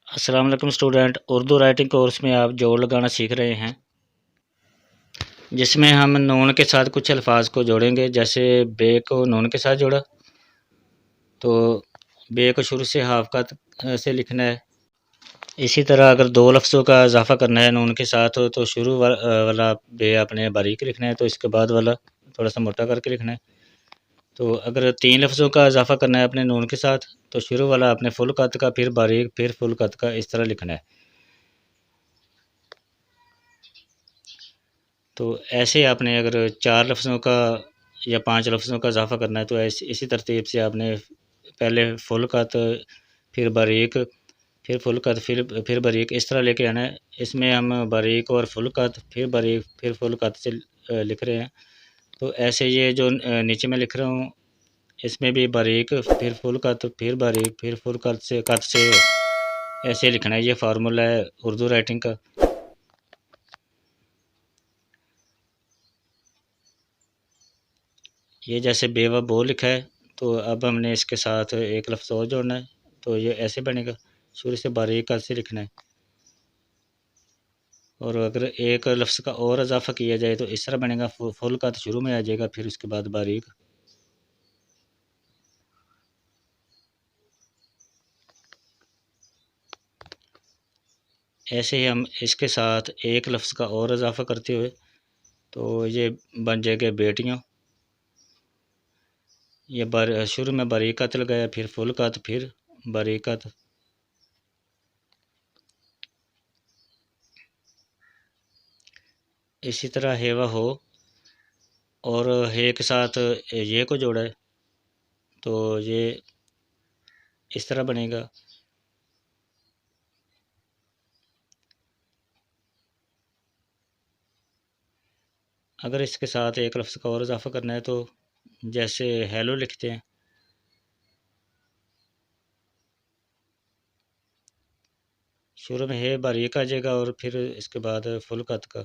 अस्सलाम वालेकुम student, Urdu writing course में आप जोड़ लगाना सीख रहे हैं, जिसमें हम नून के साथ कुछ अल्फाज को जोड़ेंगे। जैसे बे को नून के साथ जोड़ा तो बे को शुरू से हाफ का से लिखना है। इसी तरह अगर दो लफ्ज़ों का इजाफ़ा करना है नून के साथ तो शुरू वाला बे आपने बारीक लिखना है, तो इसके बाद वाला थोड़ा सा मोटा करके लिखना है। तो अगर तीन लफ्ज़ों का इजाफ़ा करना है अपने नून के साथ तो शुरू वाला आपने फुल कद का, फिर बारीक, फिर फुल कद का, इस तरह लिखना है। तो ऐसे आपने अगर चार लफ्ज़ों का या पांच लफ्ज़ों का इजाफ़ा करना है तो इसी तरतीब से आपने पहले फुल कत, फिर बारीक, फिर फुल कत, फिर बारीक, इस तरह लेके आना है। इसमें हम बारीक और फुल कत, फिर बारीक, फिर फुल कत से लिख रहे हैं। तो ऐसे ये जो नीचे मैं लिख रहा हूँ इसमें भी बारीक, फिर फुल कत, फिर बारीक, फिर फुल कत से ऐसे लिखना है। ये फार्मूला है उर्दू राइटिंग का। ये जैसे बे व बो लिखा है, तो अब हमने इसके साथ एक लफ्ज़ और जोड़ना है, तो ये ऐसे बनेगा। शुरू से बारीक कद से लिखना है, और अगर एक लफ्ज़ का और इजाफ़ा किया जाए तो इस तरह बनेगा। फुल कद शुरू में आ जाएगा, फिर उसके बाद बारीक। ऐसे ही हम इसके साथ एक लफ्ज़ का और इजाफ़ा करते हुए तो ये बन जाएगा बेटियाँ। ये शुरू में बारीक कद लगाया, फिर फुल कद, फिर बारीक कद। इसी तरह हेवा हो, और हे के साथ ये को जोड़ा है तो ये इस तरह बनेगा। अगर इसके साथ एक लफ्ज़ का और इजाफ़ा करना है तो जैसे हेलो लिखते हैं, शुरू में हे बारीक आ जाएगा और फिर इसके बाद फुल कद का।